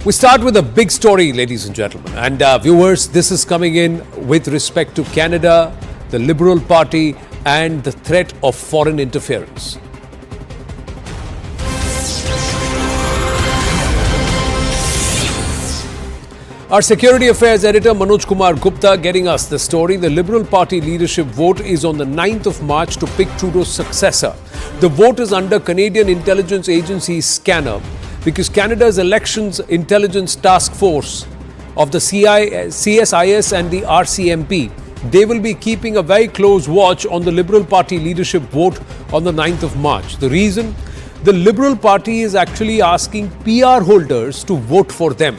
We start with a big story, ladies and gentlemen. And viewers, this is coming in with respect to Canada, the Liberal Party, and the threat of foreign interference. Our Security Affairs Editor Manoj Kumar Gupta getting us the story. The Liberal Party leadership vote is on the 9th of March to pick Trudeau's successor. The vote is under Canadian intelligence agency Scanner, because Canada's Elections Intelligence Task Force of the CSIS and the RCMP, they will be keeping a very close watch on the Liberal Party leadership vote on the 9th of March. The reason? The Liberal Party is actually asking PR holders to vote for them.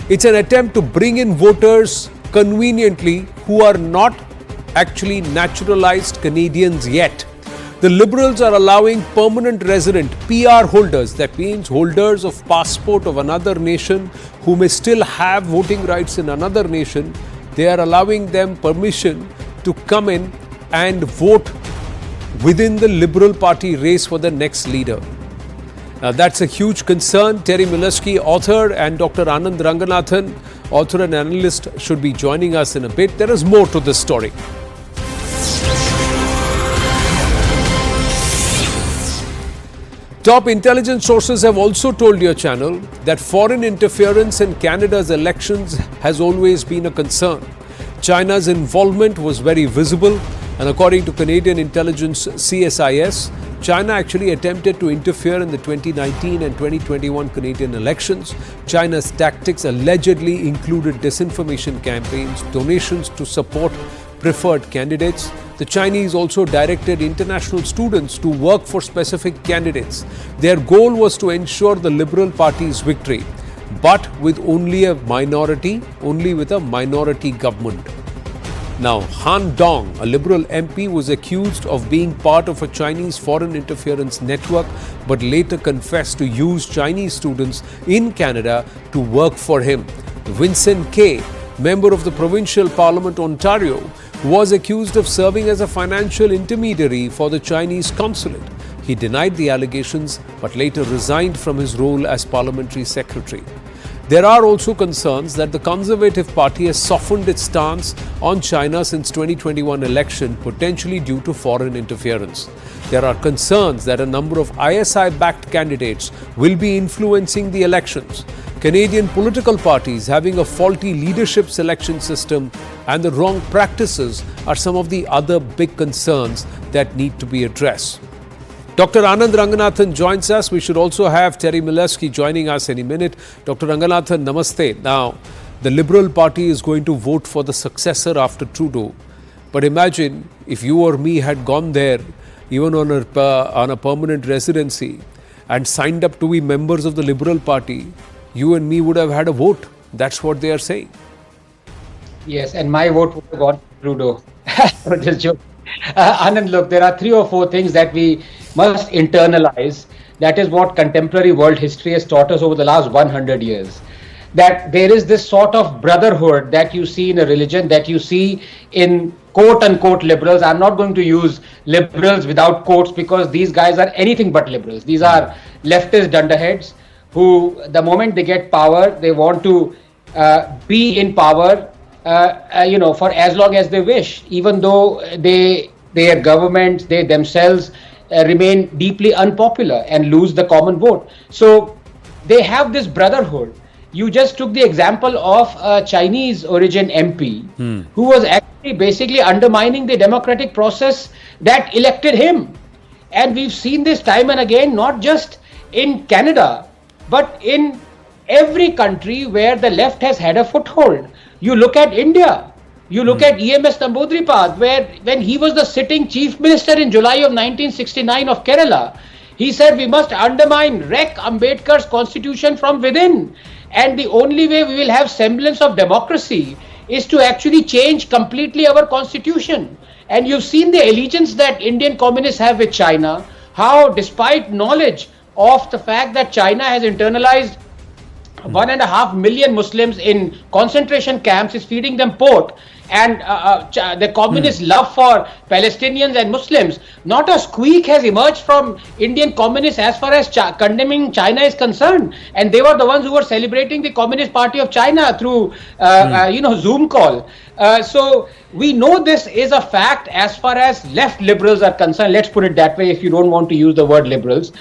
It's an attempt to bring in voters conveniently who are not actually naturalized Canadians yet. The Liberals are allowing permanent resident PR holders, that means holders of passport of another nation who may still have voting rights in another nation, they are allowing them permission to come in and vote within the Liberal Party race for the next leader. Now that's a huge concern. Terry Milewski, author, and Dr. Anand Ranganathan, author and analyst, should be joining us in a bit. There is more to this story. Top intelligence sources have also told your channel that foreign interference in Canada's elections has always been a concern. China's involvement was very visible, and according to Canadian intelligence CSIS, China actually attempted to interfere in the 2019 and 2021 Canadian elections. China's tactics allegedly included disinformation campaigns, donations to support preferred candidates. The Chinese also directed international students to work for specific candidates. Their goal was to ensure the Liberal Party's victory, but with only a minority government. Now, Han Dong, a Liberal MP, was accused of being part of a Chinese foreign interference network, but later confessed to use Chinese students in Canada to work for him. Vincent Kay, member of the Provincial Parliament, Ontario, was accused of serving as a financial intermediary for the Chinese consulate. He denied the allegations but later resigned from his role as parliamentary secretary. There are also concerns that the Conservative Party has softened its stance on China since 2021 election, potentially due to foreign interference. There are concerns that a number of ISI-backed candidates will be influencing the elections. Canadian political parties having a faulty leadership selection system and the wrong practices are some of the other big concerns that need to be addressed. Dr. Anand Ranganathan joins us. We should also have Terry Milewski joining us any minute. Dr. Ranganathan, namaste. Now, the Liberal Party is going to vote for the successor after Trudeau. But imagine if you or me had gone there, even on a permanent residency, and signed up to be members of the Liberal Party, you and me would have had a vote. That's what they are saying. Yes, and my vote would have gone to Trudeau. Just joke. Anand, look, there are 3 or 4 things that we must internalize. That is what contemporary world history has taught us over the last 100 years. That there is this sort of brotherhood that you see in a religion, that you see in quote-unquote liberals. I'm not going to use liberals without quotes because these guys are anything but liberals. These are leftist dunderheads who, the moment they get power, they want to be in power for as long as they wish, even though their governments, they themselves remain deeply unpopular and lose the common vote. So they have this brotherhood. You just took the example of a Chinese origin MP who was actually basically undermining the democratic process that elected him. And we've seen this time and again, not just in Canada, but in every country where the left has had a foothold. You look at India, you look at EMS Namboodiripad, where when he was the sitting chief minister in July of 1969 of Kerala, he said we must undermine, wreck Ambedkar's constitution from within. And the only way we will have semblance of democracy is to actually change completely our constitution. And you've seen the allegiance that Indian communists have with China, how despite knowledge of the fact that China has internalized 1.5 million Muslims in concentration camps, is feeding them pork, and the communist love for Palestinians and Muslims. Not a squeak has emerged from Indian communists as far as condemning China is concerned, and they were the ones who were celebrating the Communist Party of China through Zoom call. So we know this is a fact as far as left liberals are concerned. Let's put it that way, if you don't want to use the word liberals.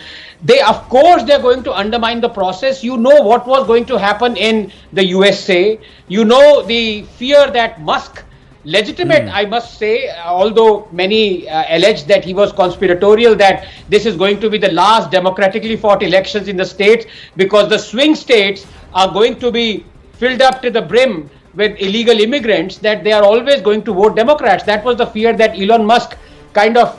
Of course, they're going to undermine the process. You know what was going to happen in the USA. You know the fear that Musk, legitimate, I must say, although many allege that he was conspiratorial, that this is going to be the last democratically fought elections in the states, because the swing states are going to be filled up to the brim with illegal immigrants, that they are always going to vote Democrats. That was the fear that Elon Musk kind of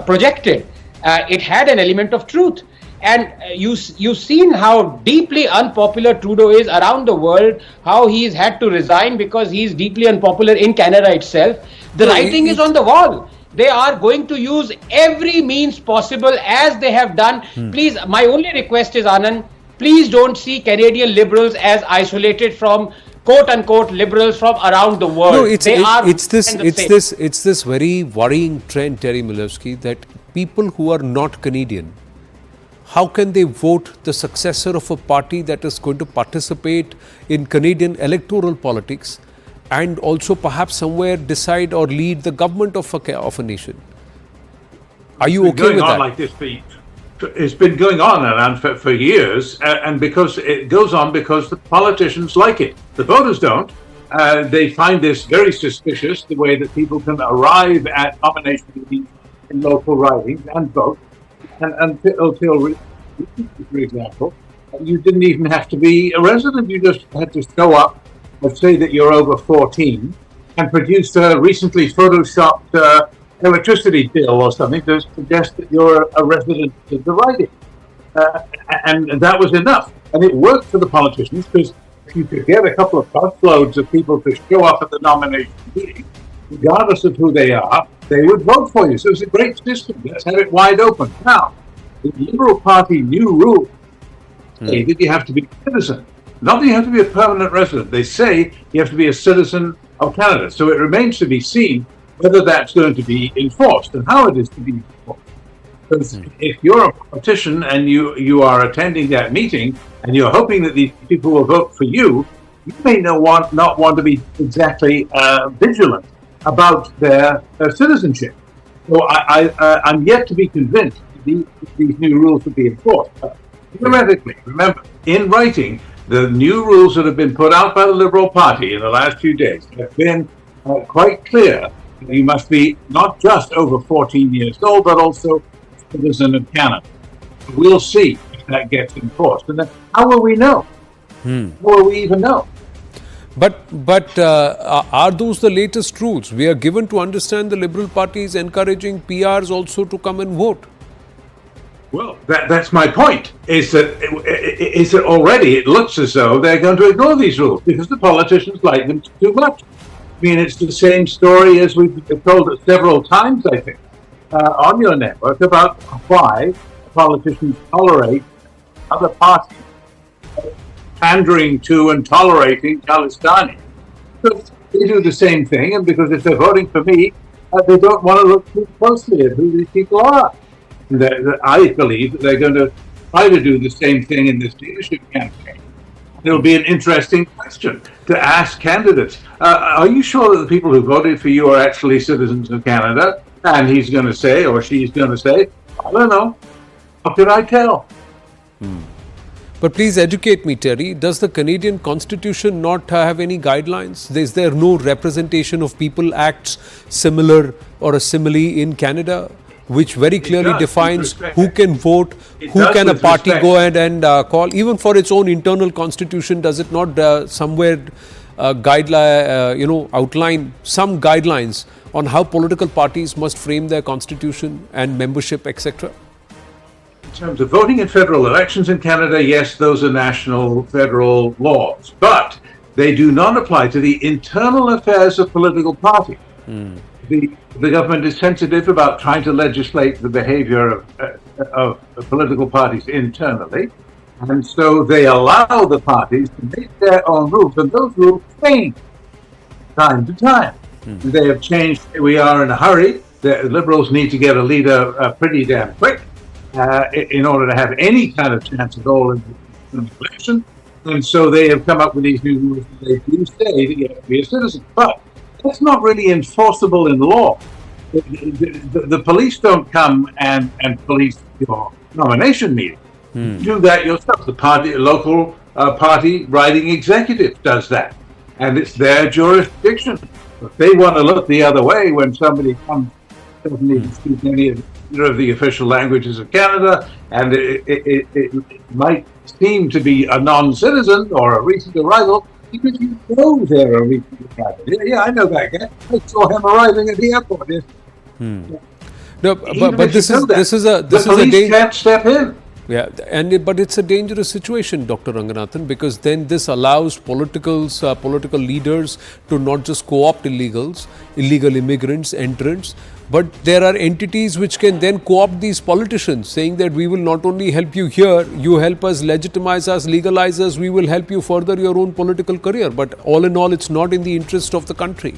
projected. It had an element of truth, and you've seen how deeply unpopular Trudeau is around the world, how he's had to resign because he's deeply unpopular in Canada itself. The writing is on the wall. They are going to use every means possible, as they have done. Please, my only request is, Anand, please don't see Canadian liberals as isolated from quote-unquote liberals from around the world. No, it's this very worrying trend, Terry Milewski, that people who are not Canadian, how can they vote the successor of a party that is going to participate in Canadian electoral politics and also perhaps somewhere decide or lead the government of a nation? Are you okay with that? Like this, it's been going on around for years, and because it goes on because the politicians like it. The voters don't. They find this very suspicious, the way that people can arrive at nomination meetings in local ridings and vote. And until for example, you didn't even have to be a resident. You just had to show up and say that you're over 14 and produce a recently photoshopped electricity bill or something to suggest that you're a resident of the riding. And that was enough. And it worked for the politicians, because if you could get a couple of busloads of people to show up at the nomination meeting, regardless of who they are, they would vote for you. So it's a great system. Let's have it wide open. Now, the Liberal Party new rule say that you have to be a citizen. Not that you have to be a permanent resident. They say you have to be a citizen of Canada. So it remains to be seen whether that's going to be enforced and how it is to be enforced. Because if you're a politician and you are attending that meeting and you're hoping that these people will vote for you, you may not want to be exactly vigilant about their citizenship. So I'm yet to be convinced these new rules will be enforced. But theoretically, remember, in writing, the new rules that have been put out by the Liberal Party in the last few days have been quite clear. You must be not just over 14 years old, but also a citizen of Canada. We'll see if that gets enforced. And then how will we know? How will we even know? But are those the latest rules? We are given to understand the Liberal Party is encouraging PRs also to come and vote. Well, that's my point, is that already it looks as though they're going to ignore these rules because the politicians like them too much. I mean, it's the same story as we've told it several times, I think, on your network about why politicians tolerate other parties pandering to and tolerating Palestinians. Because they do the same thing, and because if they're voting for me, they don't want to look too closely at who these people are. And I believe that they're going to try to do the same thing in this leadership campaign. It'll be an interesting question to ask candidates. Are you sure that the people who voted for you are actually citizens of Canada? And he's going to say, or she's going to say, I don't know. How could I tell? But please educate me, Terry. Does the Canadian Constitution not have any guidelines? Is there no representation of people acts similar or a simile in Canada, which very clearly defines who can vote, who can a party go ahead and call? Even for its own internal constitution, does it not somewhere outline some guidelines on how political parties must frame their constitution and membership, etc.? In terms of voting in federal elections in Canada, yes, those are national federal laws, but they do not apply to the internal affairs of political parties. The government is sensitive about trying to legislate the behavior of political parties internally, and so they allow the parties to make their own rules, and those rules change time to time. They have changed. We are in a hurry. The Liberals need to get a leader pretty damn quick in order to have any kind of chance at all in the election. And so they have come up with these new rules. They do say that you have to be a citizen. But that's not really enforceable in law. The police don't come and police your nomination meeting. You do that yourself. The party, local party writing executive does that. And it's their jurisdiction. If they want to look the other way when somebody comes, doesn't even speak any of the official languages of Canada, and it might seem to be a non-citizen or a recent arrival, because you know they're a recent arrival. Yeah, I know that guy. I saw him arriving at the airport. No, but this is a police can't step in. Yeah, but it's a dangerous situation, Dr. Ranganathan, because then this allows political leaders to not just co-opt illegal immigrants, entrants, but there are entities which can then co-opt these politicians, saying that we will not only help you here, you help us, legitimize us, legalize us, we will help you further your own political career. But all in all, it's not in the interest of the country.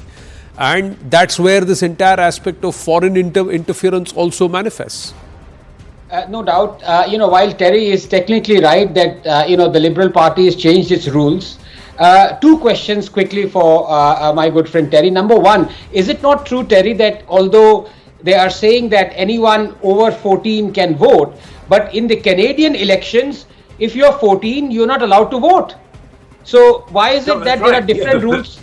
And that's where this entire aspect of foreign interference also manifests. No doubt. While Terry is technically right that, the Liberal Party has changed its rules, two questions quickly for my good friend Terry. Number one, is it not true, Terry, that although they are saying that anyone over 14 can vote, but in the Canadian elections, if you're 14, you're not allowed to vote? So why is it that there are different rules?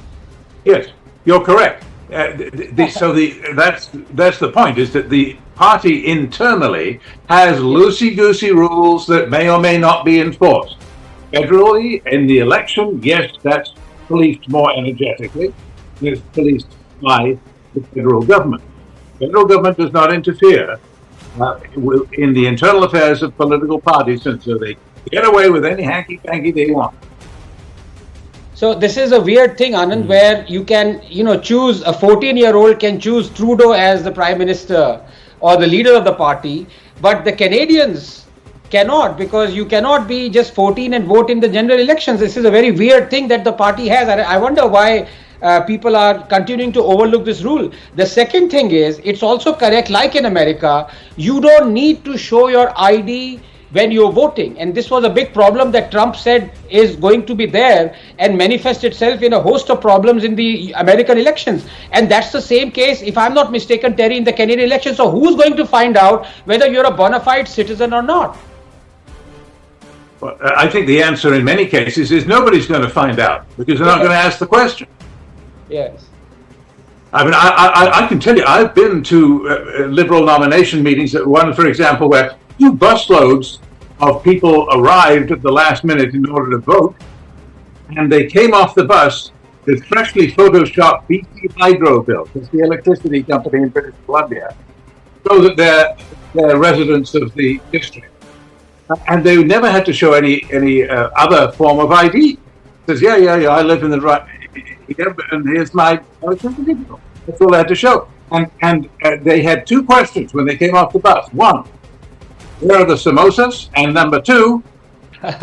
Yes, you're correct. That's the point, is that the party internally has loosey-goosey rules that may or may not be enforced. Federally, in the election, yes, that's policed more energetically. It's policed by the federal government. The federal government does not interfere in the internal affairs of political parties, and so they get away with any hanky-panky they want. So this is a weird thing, Anand, where you can, choose, a 14-year-old can choose Trudeau as the Prime Minister or the leader of the party, but the Canadians cannot, because you cannot be just 14 and vote in the general elections. This is a very weird thing that the party has. I wonder why people are continuing to overlook this rule. The second thing is, it's also correct, like in America, you don't need to show your ID when you're voting. And this was a big problem that Trump said is going to be there and manifest itself in a host of problems in the American elections. And that's the same case, if I'm not mistaken, Terry, in the Canadian elections. So who's going to find out whether you're a bona fide citizen or not? Well, I think the answer in many cases is nobody's going to find out, because they're not going to ask the question. Yes. I mean, I can tell you, I've been to Liberal nomination meetings, one, for example, where 2 busloads of people arrived at the last minute in order to vote, and they came off the bus with freshly photoshopped BC Hydro bills. It's the electricity company in British Columbia, so that they're residents of the district, and they never had to show any other form of ID. It says, yeah, I live in the right, and here's my electricity bill. That's all they had to show. And they had 2 questions when they came off the bus. One, where are the samosas? And number 2,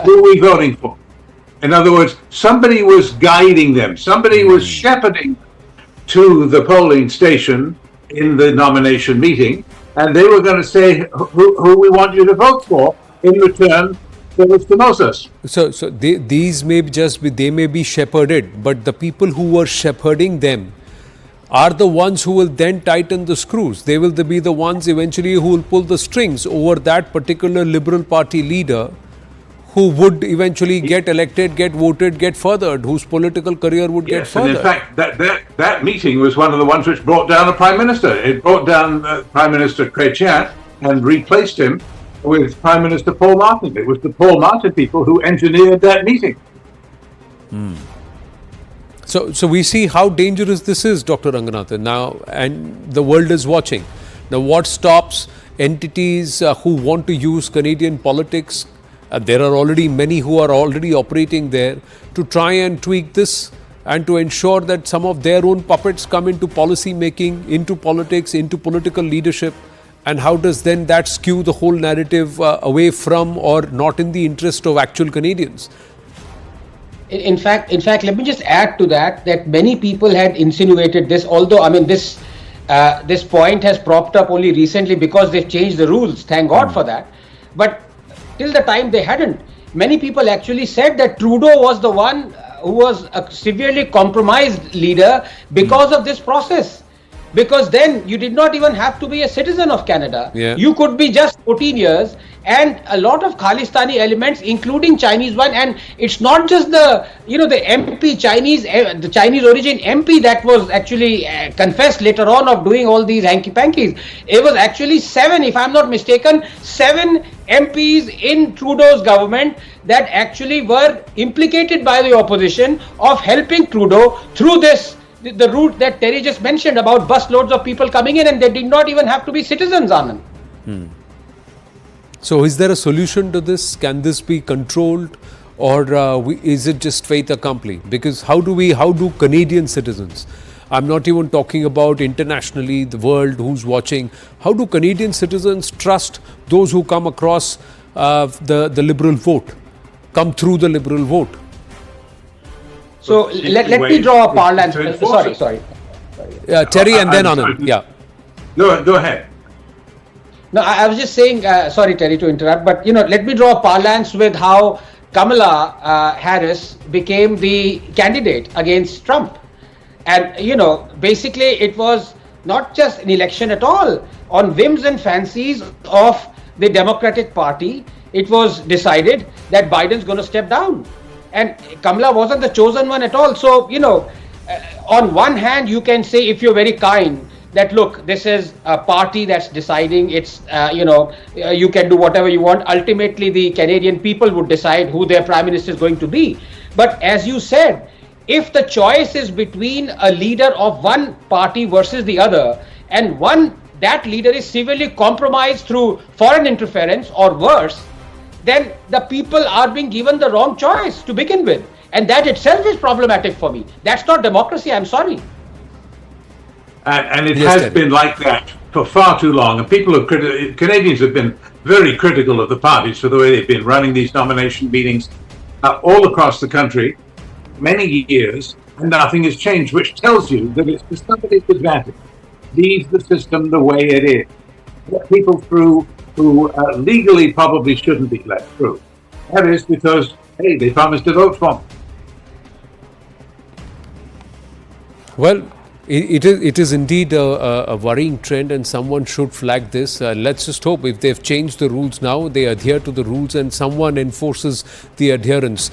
who are we voting for? In other words, somebody was guiding them. Somebody was shepherding to the polling station in the nomination meeting, and they were going to say who we want you to vote for. In return, there was samosas. So these may they be shepherded, but the people who were shepherding them are the ones who will then tighten the screws. They will be the ones eventually who will pull the strings over that particular Liberal Party leader who would eventually get elected, get voted, get furthered, whose political career would get furthered. And in fact, that meeting was one of the ones which brought down the Prime Minister. It brought down Prime Minister Chrétien and replaced him with Prime Minister Paul Martin. It was the Paul Martin people who engineered that meeting. So we see how dangerous this is, Dr. Ranganathan, now, and the world is watching. Now, what stops entities who want to use Canadian politics? There are already many who are already operating there to try and tweak this and to ensure that some of their own puppets come into policy making, into politics, into political leadership. And how does then that skew the whole narrative away from or not in the interest of actual Canadians? In fact, let me just add to that many people had insinuated this. Although I mean this point has propped up only recently because they've changed the rules. Thank God for that. But till the time they hadn't, many people actually said that Trudeau was the one who was a severely compromised leader because of this process. Because then you did not even have to be a citizen of Canada. Yeah. You could be just 14 years, and a lot of Khalistani elements, including Chinese one. And it's not just the MP Chinese, the Chinese origin MP that was actually confessed later on of doing all these hanky pankies. It was actually 7, if I'm not mistaken, 7 MPs in Trudeau's government that actually were implicated by the opposition of helping Trudeau through the route that Terry just mentioned about busloads of people coming in, and they did not even have to be citizens, Anand. So is there a solution to this? Can this be controlled, or is it just fait accompli? Because how do Canadian citizens, I'm not even talking about internationally, the world who's watching, how do Canadian citizens trust those who come across the Liberal vote, come through the Liberal vote? So let me draw a parallel. Sorry. Terry and then I'm Anand. sorry. Yeah. Go ahead. No, I was just saying, sorry Terry to interrupt, but let me draw a parallel with how Kamala Harris became the candidate against Trump. And basically it was not just an election at all. On whims and fancies of the Democratic Party, it was decided that Biden's going to step down. And Kamala wasn't the chosen one at all. So, on one hand, you can say, if you're very kind, that look, this is a party that's deciding. It's, you can do whatever you want. Ultimately, the Canadian people would decide who their prime minister is going to be. But as you said, if the choice is between a leader of one party versus the other, and that leader is severely compromised through foreign interference or worse, then the people are being given the wrong choice to begin with. And that itself is problematic for me. That's not democracy, I'm sorry. And it Yes, has Terry. been like that for far too long. And Canadians have been very critical of the parties for the way they've been running these nomination meetings all across the country, many years, and nothing has changed, which tells you that it's to somebody's advantage. Leave the system the way it is. Let people through who legally probably shouldn't be let through. That is because, hey, they promised to vote for me. Well, it is indeed a worrying trend, and someone should flag this. Let's just hope if they've changed the rules now, they adhere to the rules and someone enforces the adherence.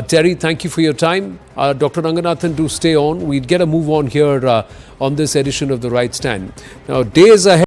Terry, thank you for your time. Dr. Ranganathan, do stay on. We'd get a move on here on this edition of The Right Stand. Now, days ahead.